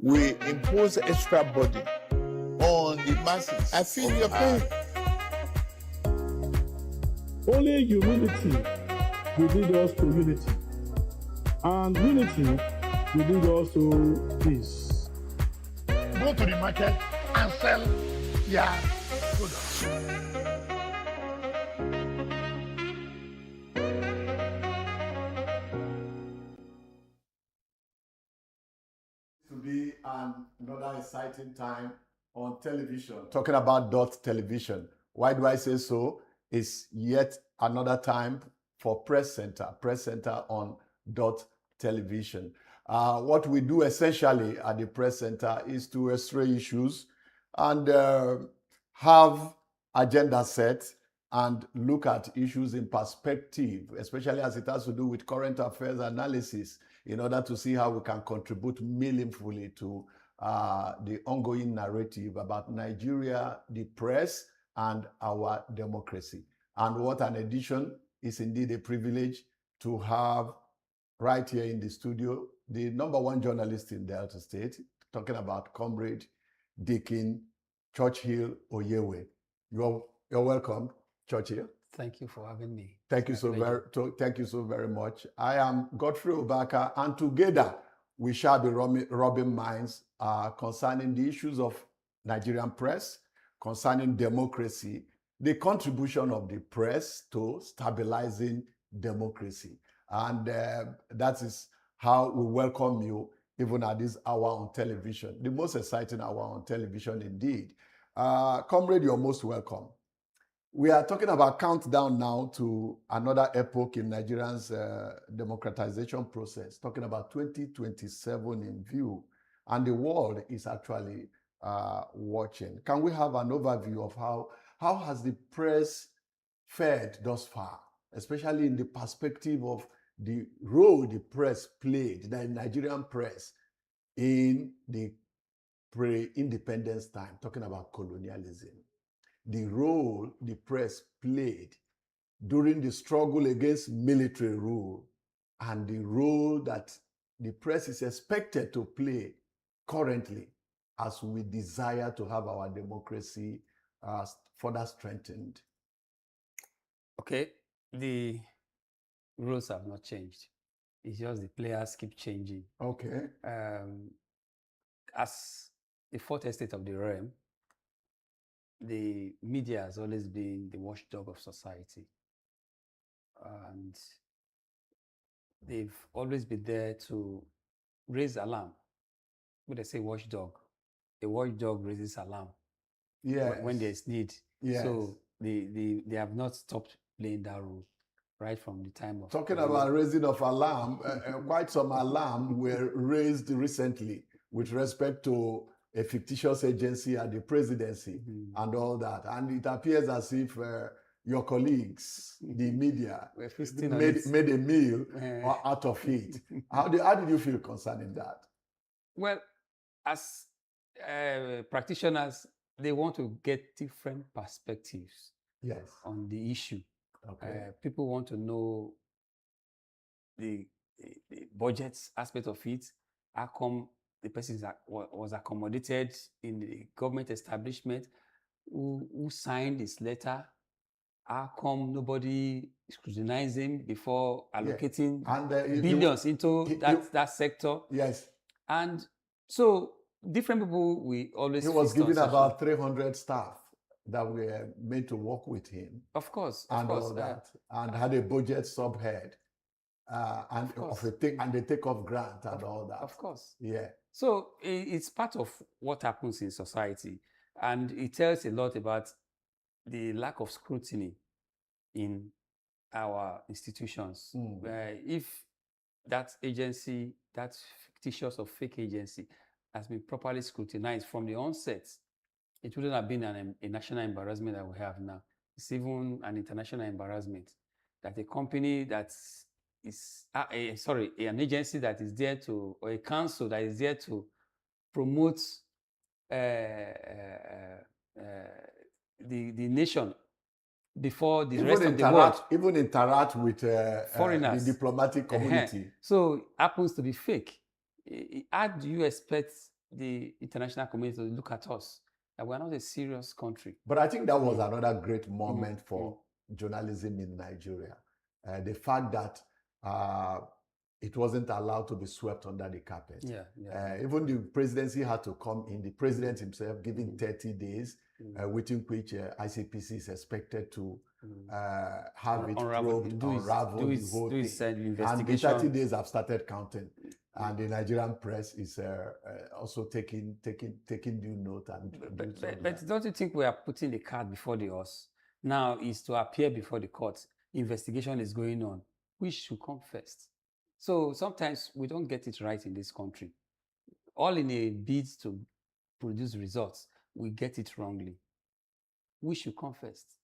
we impose extra burden on the masses. I feel your pain. Only humility will lead us to unity, and unity will lead us to peace. Go to the market and sell your products. To be another exciting time on television. Talking about Dott television. Why do I say so? It's yet another time for Press Center on Dott television. What we do essentially at the Press Center is to x-ray issues and have agenda set and look at issues in perspective, especially as it has to do with current affairs analysis, in order to see how we can contribute meaningfully to the ongoing narrative about Nigeria, the press, and our democracy. And what an edition. Is indeed a privilege to have right here in the studio the #1 journalist in Delta State, talking about Comrade Dikin Churchill Oyewe. You're welcome, Churchill. Thank you for having me. Thank you so very much. I am Godfrey Obaka, and together we shall be rubbing minds concerning the issues of Nigerian press, concerning democracy, the contribution of the press to stabilizing democracy. And that is how we welcome you even at this hour on television, the most exciting hour on television indeed. Comrade, you're most welcome. We are talking about countdown now to another epoch in Nigeria's democratization process, talking about 2027 in view, and the world is actually watching. Can we have an overview of how has the press fared thus far, especially in the perspective of the role the press played, the Nigerian press, in the pre-independence time, talking about colonialism? The role the press played during the struggle against military rule, and the role that the press is expected to play currently as we desire to have our democracy further strengthened. Okay, the rules have not changed. It's just the players keep changing. Okay. As the fourth estate of the realm, the media has always been the watchdog of society. And they've always been there to raise alarm. When they say watchdog, a watchdog raises alarm. Yes. When there's need. Yes. So they have not stopped playing that role right from the time of... Talking about raising of alarm, quite some alarm were raised recently with respect to a fictitious agency at the presidency and all that. And it appears as if your colleagues, the media, made a meal out of it. How did you feel concerning that? Well, as practitioners, they want to get different perspectives on the issue. Okay. People want to know the budget aspect of it. How come the person was accommodated in the government establishment? Who signed this letter? How come nobody scrutinized him before allocating billions into that sector? Yes. And so different people we always... He was given about 300 staff that were made to work with him. Of course. All that. And had a budget subhead. And the takeoff grant and all that. Of course. Yeah. So it's part of what happens in society. And it tells a lot about the lack of scrutiny in our institutions. If that agency, that fictitious or fake agency, has been properly scrutinized from the onset, it wouldn't have been a national embarrassment that we have now. It's even an international embarrassment that a company that is, an agency that is there to, or a council that is there to promote the nation before the rest of the world. Even interact with foreigners, the diplomatic community. So happens to be fake. How do you expect the international community to look at us, that we're not a serious country. But I think that was another great moment for journalism in Nigeria. The fact that it wasn't allowed to be swept under the carpet. Even the presidency had to come in, the president himself giving 30 days, within which ICPC is expected to have it probed, unravel the whole thing. And the 30 days have started counting. And the Nigerian press is also taking due note. But don't you think we are putting the cart before the horse? Now is to appear before the court. Investigation is going on. Which should come first? So sometimes we don't get it right in this country. All in a bid to produce results, we get it wrongly. Which should come first?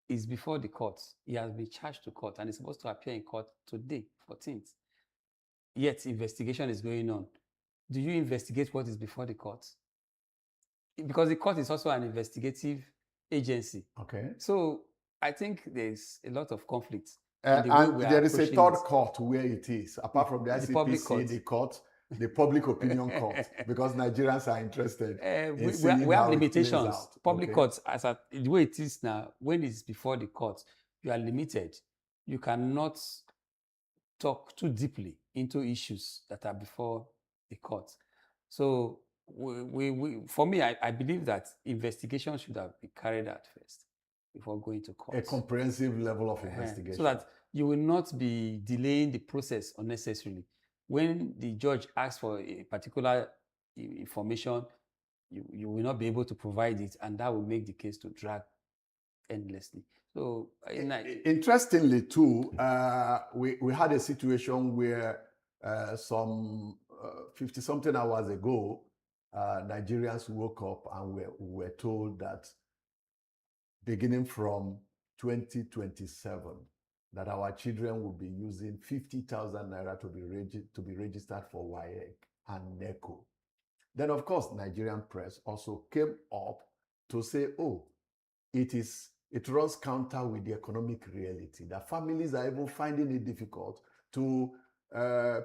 Is before the court. He has been charged to court and is supposed to appear in court today, 14th. Yet investigation is going on. Do you investigate what is before the court? Because the court is also an investigative agency. Okay. So I think there's a lot of conflict. And there is a third court where it is, apart from the ICPC, the court, the public opinion court, because Nigerians are interested. We have limitations. Public courts, the way it is now, when it's before the court, you are limited. You cannot talk too deeply into issues that are before the court. So for me, I believe that investigation should have been carried out first before going to court. A comprehensive level of investigation. So that you will not be delaying the process unnecessarily. When the judge asks for a particular information, you will not be able to provide it, and that will make the case to drag endlessly. So, interestingly, too, we had a situation where some 50-something hours ago, Nigerians woke up and were told that beginning from 2027, that our children will be using 50,000 naira to be registered for WAEC and NECO. Then, of course, Nigerian press also came up to say, oh, it runs counter with the economic reality, that families are even finding it difficult to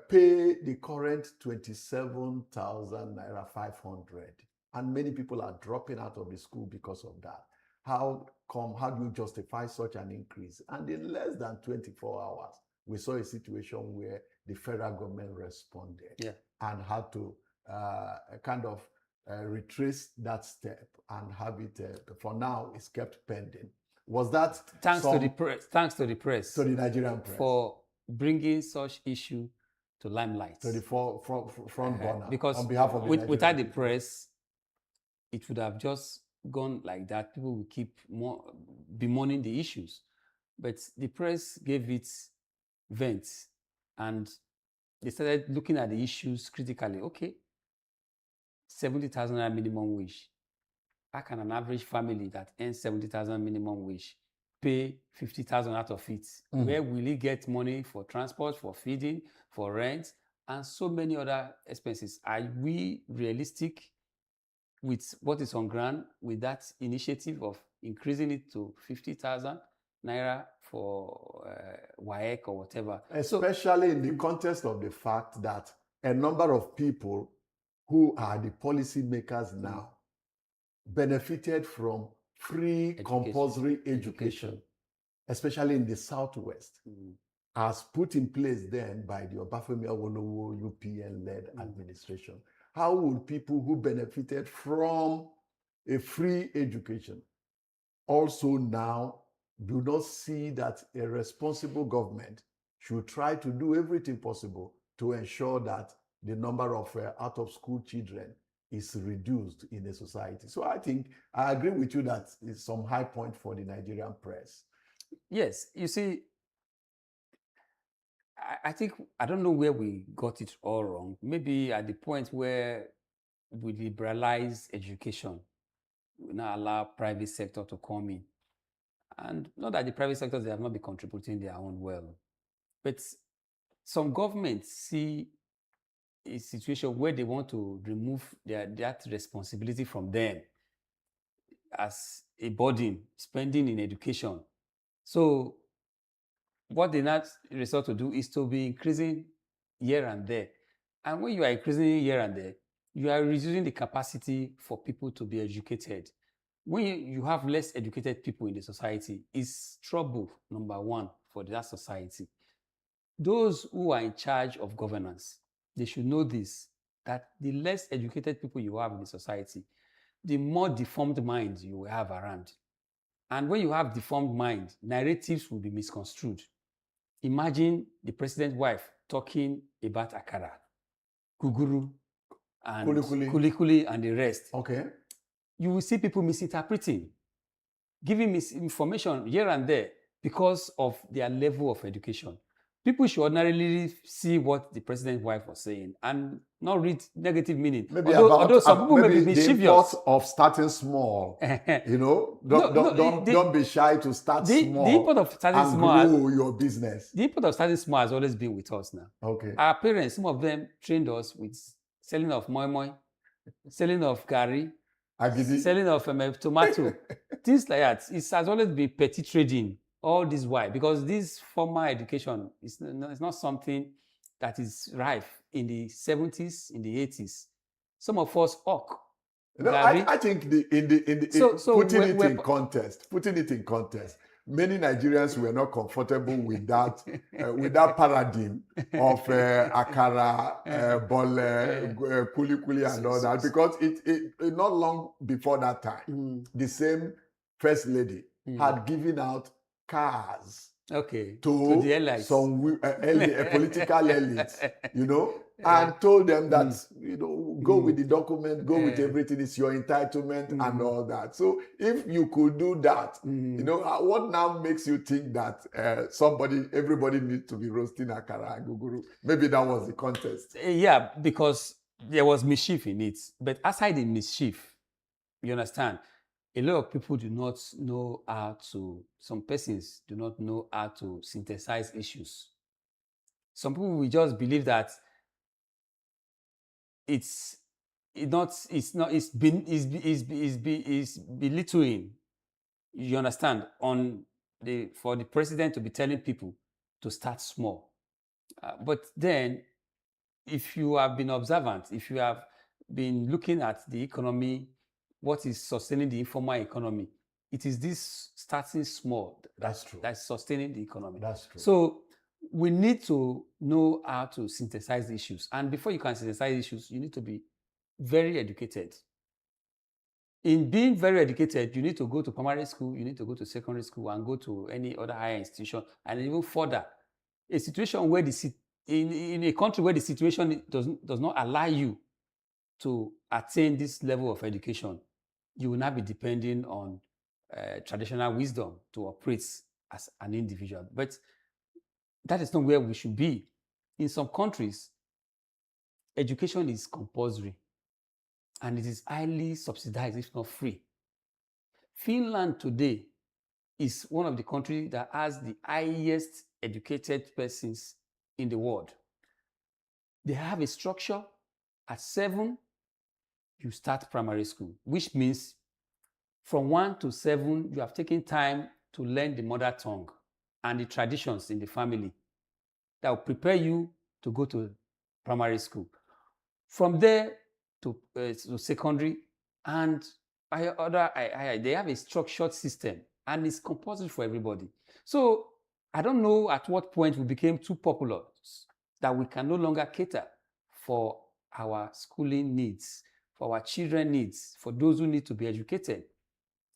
pay the current 27,000 naira 500. And many people are dropping out of the school because of that. How do you justify such an increase? And in less than 24 hours, we saw a situation where the federal government responded and had to retrace that step and have it, for now, it's kept pending. Was that thanks to the press, to the Nigerian press, for bringing such issue to limelight, to the front burner, because on behalf of without the press, it would have just gone like that. People will keep bemoaning the issues, but the press gave it vent, and they started looking at the issues critically. Okay, 70,000 minimum wage. How can an average family that earns 70,000 minimum wage pay 50,000 out of it? Where will he get money for transport, for feeding, for rent, and so many other expenses? Are we realistic with what is on ground with that initiative of increasing it to 50,000 naira for WAEC or whatever? Especially in the context of the fact that a number of people who are the policy makers now benefited from free compulsory education, especially in the Southwest, as put in place then by the Obafemi Awolowo UPN-led administration. How would people who benefited from a free education also now do not see that a responsible government should try to do everything possible to ensure that the number of out-of-school children is reduced in the society? So I think I agree with you that it's some high point for the Nigerian press. Yes, you see, I don't know where we got it all wrong. Maybe at the point where we liberalize education, we now allow private sector to come in. And not that the private sectors, they have not been contributing their own well. But some governments see a situation where they want to remove that responsibility from them as a burden, spending in education. So what they now resort to do is to be increasing here and there. And when you are increasing here and there, you are reducing the capacity for people to be educated. When you have less educated people in the society, it's trouble, number one, for that society. Those who are in charge of governance, they should know this, that the less educated people you have in the society, the more deformed minds you will have around. And when you have deformed mind, narratives will be misconstrued. Imagine the president's wife talking about akara, guguru, and kulikuli and the rest. Okay. You will see people misinterpreting, giving misinformation here and there because of their level of education. People should ordinarily see what the president's wife was saying and not read negative meaning. Maybe although some people may be the mischievous. importance of starting small. Don't be shy to start small. The import of starting and small, grow your business. The import of starting small has always been with us now. Okay. Our parents, some of them trained us with selling of moi moi, selling of gari, selling of tomato, things like that. It has always been petty trading. All this why? Because this formal education is not something that is rife in the 70s, in the 80s. Some of us I think putting it in context, many Nigerians were not comfortable with that paradigm of akara, bole, kuli and all that, because it not long before that time, the same first lady had given out cars to the elites. Some political elites, and told them that, go with the document, go with everything, it's your entitlement and all that. So if you could do that, what now makes you think that everybody needs to be roasting akara and guguru? Maybe that was the contest. Yeah, because there was mischief in it. But aside the mischief, you understand, a lot of people do not know some persons do not know how to synthesize issues. Some people will just believe that it's belittling, you understand, for the president to be telling people to start small. But then, if you have been observant, if you have been looking at the economy, what is sustaining the informal economy, it is this starting small that's sustaining the economy. That's true. So we need to know how to synthesize issues. And before you can synthesize issues, you need to be very educated. In being very educated, you need to go to primary school, you need to go to secondary school, and go to any other higher institution, and even further. A situation where in a country where the situation does not allow you to attain this level of education, you will not be depending on traditional wisdom to operate as an individual. But that is not where we should be. In some countries, education is compulsory and it is highly subsidized, if not free. Finland today is one of the countries that has the highest educated persons in the world. They have a structure. At 7, you start primary school, which means from 1 to 7, you have taken time to learn the mother tongue and the traditions in the family that will prepare you to go to primary school. From there to secondary, and they have a structured system, and it's compulsory for everybody. So I don't know at what point we became too popular that we can no longer cater for our schooling needs, for our children needs, for those who need to be educated.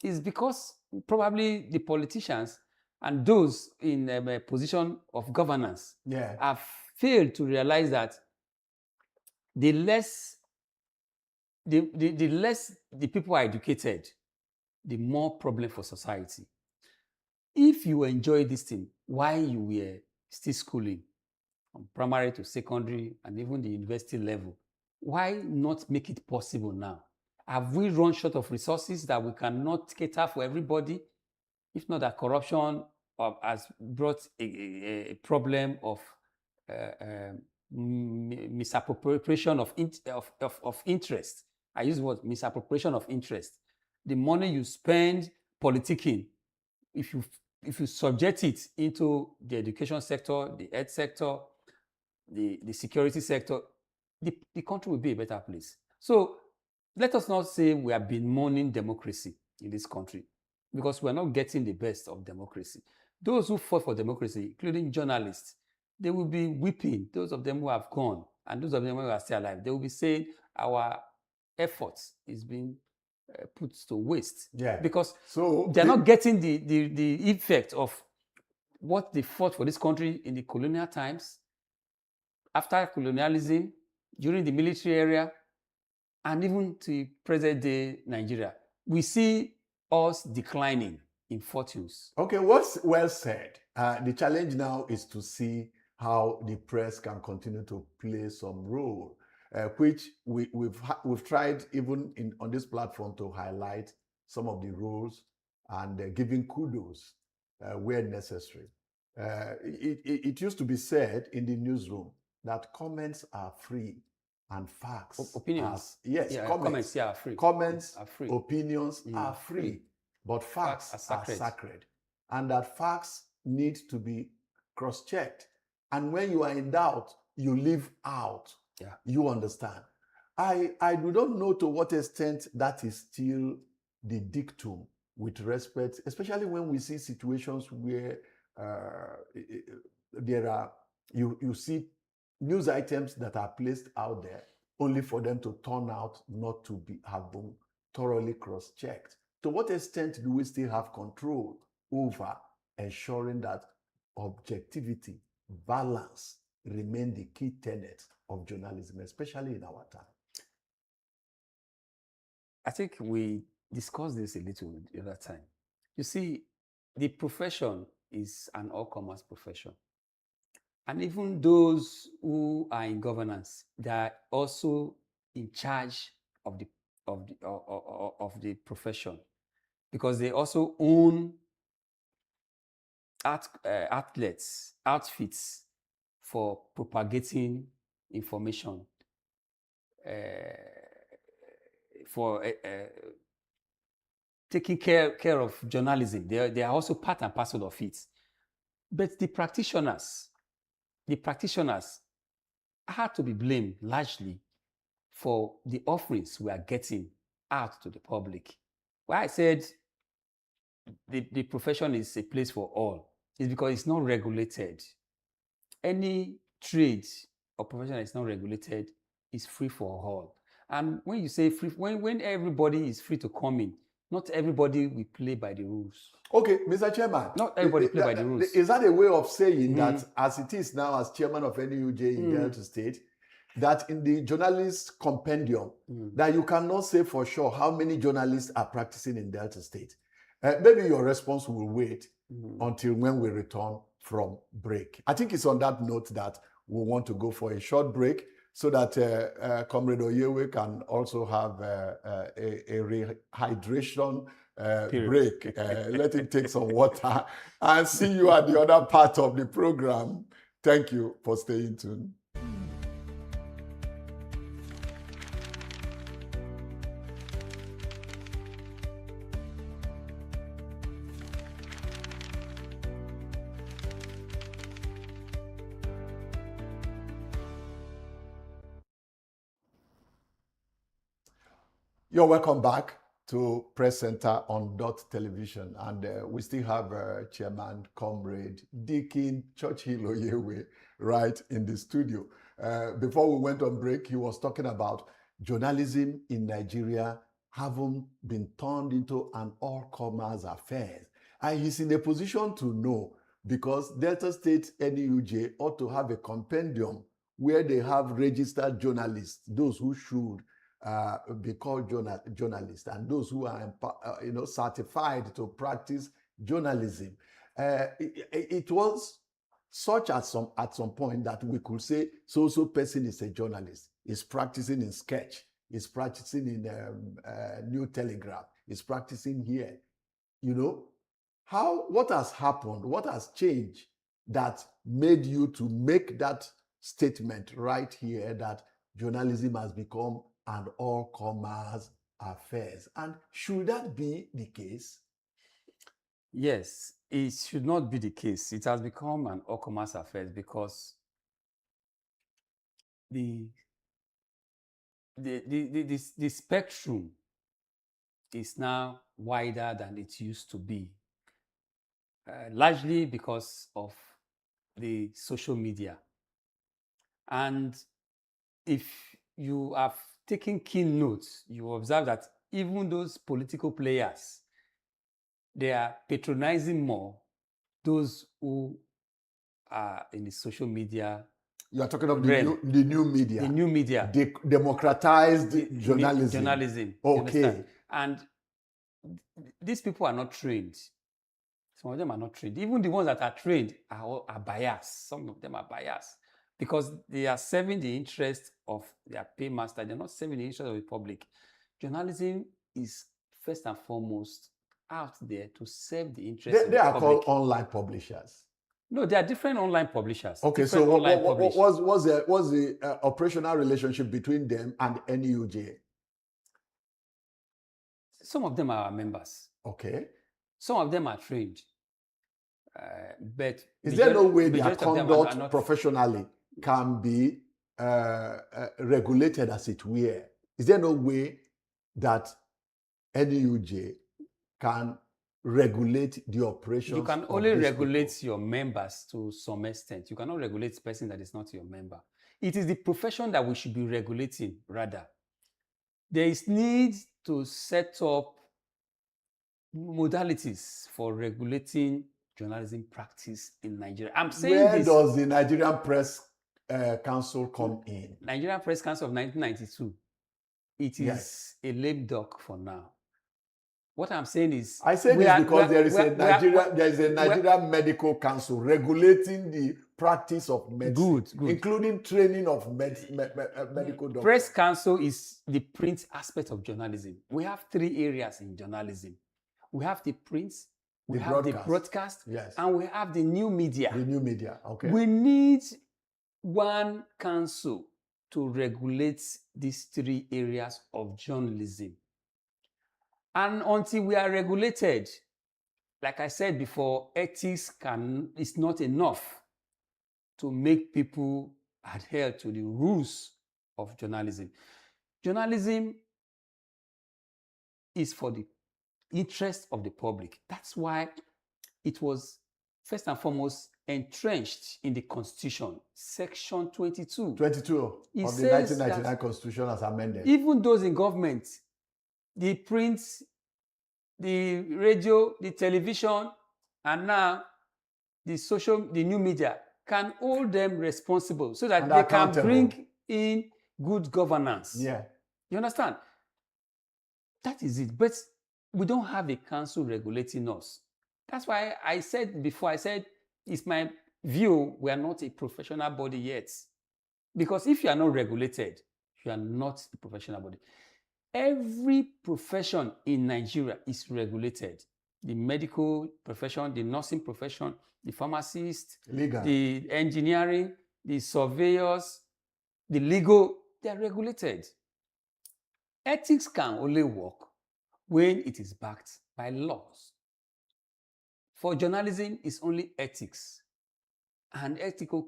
It's because probably the politicians and those in a position of governance have failed to realize that the less the people are educated, the more problem for society. If you enjoy this thing while you were still schooling, from primary to secondary and even the university level, why not make it possible now? Have we run short of resources that we cannot cater for everybody? If not, that corruption has brought a problem of misappropriation of interest. I use the word misappropriation of interest. The money you spend politicking, if you subject it into the education sector, the health sector, the security sector, the country will be a better place. So let us not say we have been mourning democracy in this country, because we're not getting the best of democracy. Those who fought for democracy, including journalists, they will be weeping. Those of them who have gone and those of them who are still alive, they will be saying our efforts is being put to waste. Yeah. Because So they're not getting the effect of what they fought for this country in the colonial times, after colonialism, during the military era, and even to present day Nigeria. We see us declining in fortunes. Okay, what's well said. The challenge now is to see how the press can continue to play some role, which we've tried even on this platform to highlight some of the roles and giving kudos where necessary. It used to be said in the newsroom that comments are free and facts Opinions. yes, comments are free. Comments, are free. opinions are free, but facts are sacred. And that facts need to be cross-checked. And when you are in doubt, you leave out. Yeah. You understand. I do not know to what extent that is still the dictum with respect, especially when we see situations where there are, you see news items that are placed out there only for them to turn out not to have been thoroughly cross-checked. To what extent do we still have control over ensuring that objectivity, balance remain the key tenets of journalism, especially in our time? I think we discussed this a little the other time. You see, the profession is an all-comers profession. And even those who are in governance, they are also in charge of the profession, because they also own outfits for propagating information, for taking care of journalism. They are also part and parcel of it. But the practitioners are to be blamed largely for the offerings we are getting out to the public. Why I said the profession is a place for all is because it's not regulated. Any trade or profession that is not regulated is free for all. And when you say free, when everybody is free to come in, not everybody will play by the rules. Okay, Mr. Chairman. Not everybody play by the rules. Is that a way of saying that, as it is now as chairman of NUJ in Delta State, that in the journalist compendium, that you cannot say for sure how many journalists are practicing in Delta State? Maybe your response will wait until when we return from break. I think it's on that note that we want to go for a short break, so that Comrade Oyewe can also have a rehydration break. Let him take some water, and see you at the other part of the program. Thank you for staying tuned. You're welcome back to Press Center on Dott Television, and we still have Chairman Comrade Deacon Churchill Oyewe right in the studio. Before we went on break, he was talking about journalism in Nigeria having been turned into an all-comers affair. And he's in a position to know, because Delta State NUJ ought to have a compendium where they have registered journalists, those who should be called journalists, and those who are certified to practice journalism. It was such at some point that we could say so person is a journalist, is practicing in Sketch, is practicing in New Telegraph, is practicing here. What has happened, what has changed that made you to make that statement right here that journalism has become an all-comers affairs? And should that be the case? Yes, it should not be the case. It has become an all-comers affairs because the the spectrum is now wider than it used to be, largely because of the social media. And if you have taken keen notes, you observe that even those political players, they are patronizing more those who are in the social media. You are talking of realm. the new media. The new media. Democratized journalism. Journalism. Okay. And these people are not trained. Some of them are not trained. Even the ones that are trained are biased. Some of them are biased because they are serving the interest of their paymaster. They're not serving the interest of the public. Journalism is first and foremost out there to serve the interest of the public. They are called online publishers. No, there are different online publishers. Okay, so what's the operational relationship between them and NUJ? Some of them are our members. Okay. Some of them are trained. But is there no way their conduct professionally can be regulated, as it were? Is there no way that NUJ can regulate the operations? You can only regulate your members to some extent. You cannot regulate a person that is not your member. It is the profession that we should be regulating, rather. There is need to set up modalities for regulating journalism practice in Nigeria. I'm saying where does the Nigerian Press Council come in? Nigerian Press Council of 1992. It is a lame duck for now. What I'm saying is, I say this because there is a Nigerian Medical Council regulating the practice of medicine, good. Including training of medical doctors. Press Council is the print aspect of journalism. We have 3 areas in journalism. We have the print, we have the broadcast, yes, and we have the new media. The new media, okay. We need one council to regulate these 3 areas of journalism. And until we are regulated, like I said before, ethics is not enough to make people adhere to the rules of journalism. Journalism is for the interest of the public. That's why it was first and foremost entrenched in the Constitution, Section 22. 22 of the 1999 Constitution as amended. Even those in government, the print, the radio, the television, and now the new media can hold them responsible so that they can bring in good governance. Yeah. You understand? That is it. But we don't have a council regulating us. That's why I said before, it's my view, we are not a professional body yet. Because if you are not regulated, you are not a professional body. Every profession in Nigeria is regulated. The medical profession, the nursing profession, the pharmacist, legal, the engineering, the surveyors, the legal, they are regulated. Ethics can only work when it is backed by laws. For journalism, it's only ethics. And ethical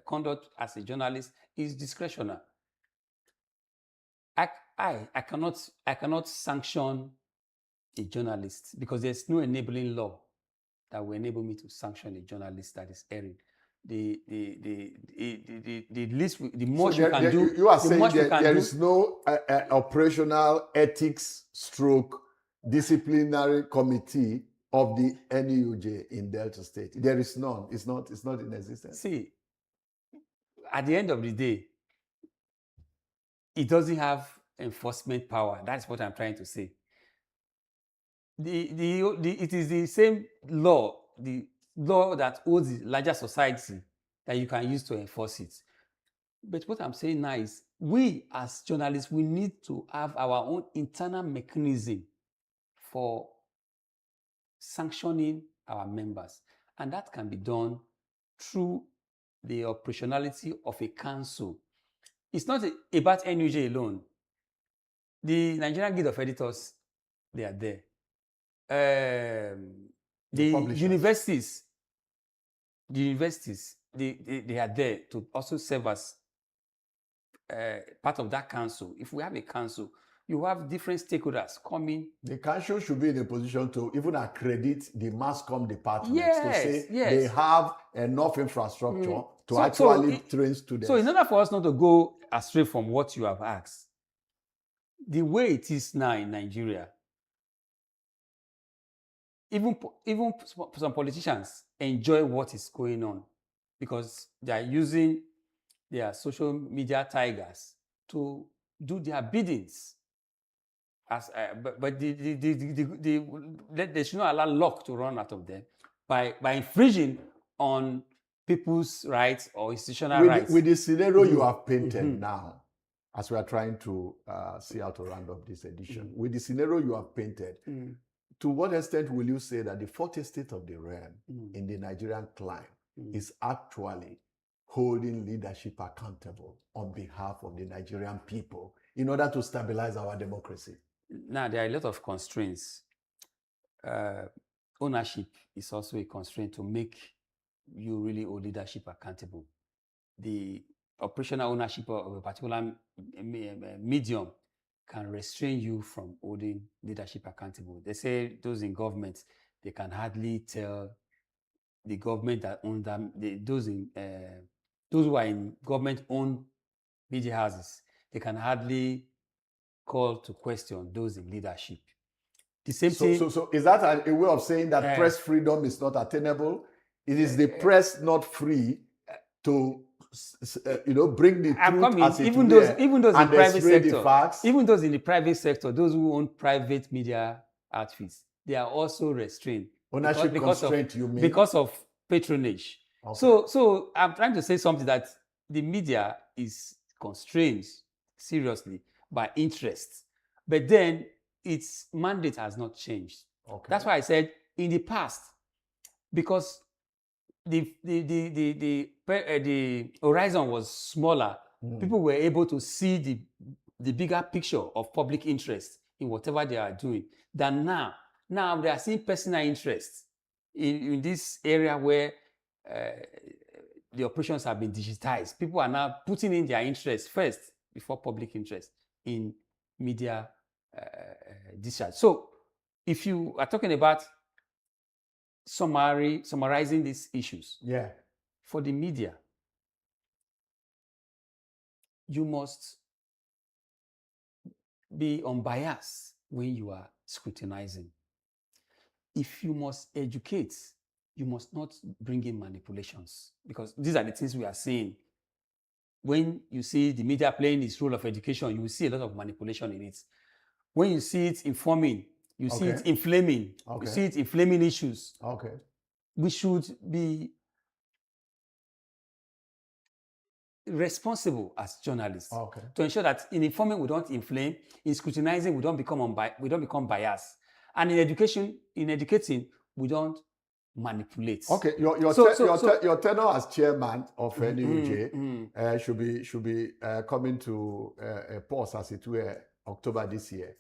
conduct as a journalist is discretionary. I cannot sanction a journalist because there's no enabling law that will enable me to sanction a journalist that is erring. The least, the more you can do. You are saying there is no operational ethics stroke disciplinary committee of the NUJ in Delta State. There is none. It's not in existence. See, at the end of the day, it doesn't have enforcement power. That's what I'm trying to say. It is the same law, the law that holds the larger society, that you can use to enforce it. But what I'm saying now is, we as journalists, we need to have our own internal mechanism for sanctioning our members. And that can be done through the operationality of a council. It's not about NUJ alone. The Nigerian Guild of Editors, they are there. The universities, they are there to also serve as part of that council, if we have a council, you have different stakeholders coming. The council should be in a position to even accredit the mass comm department to Yes, say yes. they have enough infrastructure to So- actually so train students. So in order for us not to go astray from what you have asked, the way it is now in Nigeria, even some politicians enjoy what is going on because they are using their social media tigers to do their biddings. But they should not allow luck to run out of them by infringing on people's rights or institutional rights. With the scenario you have painted now, as we are trying to see how to round up this edition, with the scenario you have painted, to what extent will you say that the 40th state of the realm in the Nigerian climb is actually holding leadership accountable on behalf of the Nigerian people in order to stabilize our democracy? Now, there are a lot of constraints. Ownership is also a constraint to make you really hold leadership accountable. The operational ownership of a particular medium can restrain you from holding leadership accountable. They say those in government, they can hardly tell the government that own them, those who are in government-owned media houses, they can hardly call to question those in leadership. The same thing. So is that a way of saying that press freedom is not attainable? It is the press not free to, bring the truth as it even those in the private sector, facts. even those in the private sector, those who own private media outfits, they are also restrained. Ownership constraint, you mean? Because of patronage. Okay. So I'm trying to say something that the media is constrained seriously by interest, but then its mandate has not changed. Okay. That's why I said in the past, because the horizon was smaller, people were able to see the bigger picture of public interest in whatever they are doing than now. Now they are seeing personal interest in this area where the operations have been digitized. People are now putting in their interest first before public interest in media discharge. So if you are talking about summarizing these issues, for the media, you must be unbiased when you are scrutinizing. If you must educate, you must not bring in manipulations, because these are the things we are seeing. When you see the media playing its role of education, you will see a lot of manipulation in it. When you see it informing, you see it inflaming. You see it inflaming issues. We should be responsible as journalists to ensure that in informing we don't inflame, in scrutinizing we don't become biased, and in educating we don't manipulate. Okay, your tenure as chairman of NUJ should be coming to a pause, as it were, October this year.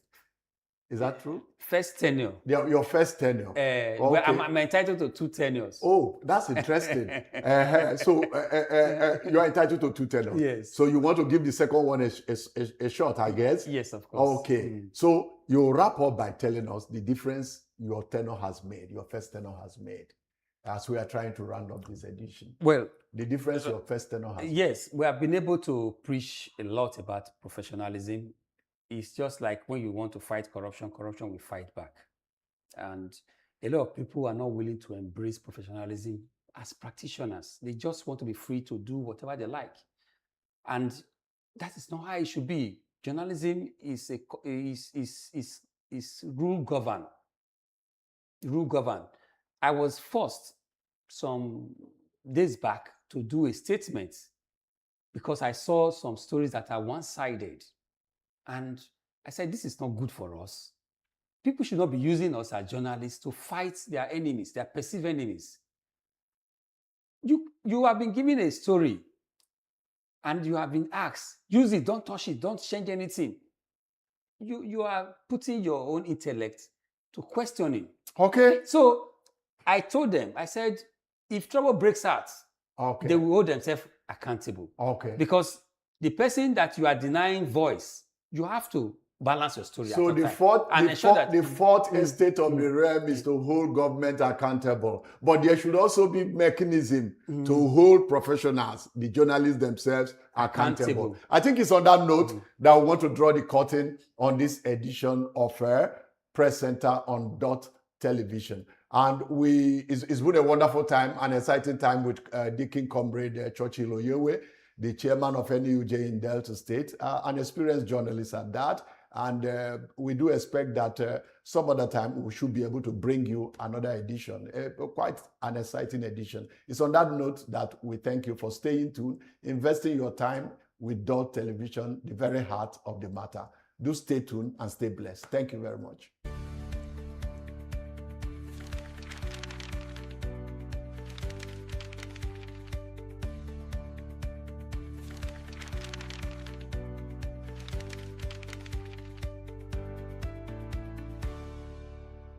Is that true? First tenure. Your first tenure. Well, I'm entitled to 2 tenures. Oh, that's interesting. So you're entitled to 2 tenures. Yes. So you want to give the second one a shot, I guess? Yes, of course. Okay. So you wrap up by telling us the difference your tenure has made, your first tenure has made, as we are trying to round up this edition. Well, the difference your first tenure has made. Yes, we have been able to preach a lot about professionalism. It's just like when you want to fight corruption, corruption will fight back. And a lot of people are not willing to embrace professionalism as practitioners. They just want to be free to do whatever they like. And that is not how it should be. Journalism is rule governed. Rule governed. I was forced some days back to do a statement because I saw some stories that are one-sided. And I said, this is not good for us. People should not be using us as journalists to fight their enemies, their perceived enemies. You have been given a story and you have been asked, use it, don't touch it, don't change anything. You are putting your own intellect to questioning. Okay. So I told them, I said, if trouble breaks out, they will hold themselves accountable. Okay. Because the person that you are denying voice, you have to balance your story. So at the some time fourth, and ensure that the fourth estate of the realm is to hold government accountable. But there should also be mechanism to hold professionals, the journalists themselves, accountable. I think it's on that note that we want to draw the curtain on this edition of Press Center on Dott Television. And it's been a wonderful time, an exciting time with Deacon Comrade Churchill Oyewe, the chairman of NUJ in Delta State, an experienced journalist at that. And we do expect that some other time we should be able to bring you another edition, quite an exciting edition. It's on that note that we thank you for staying tuned, investing your time with Dott Television, the very heart of the matter. Do stay tuned and stay blessed. Thank you very much.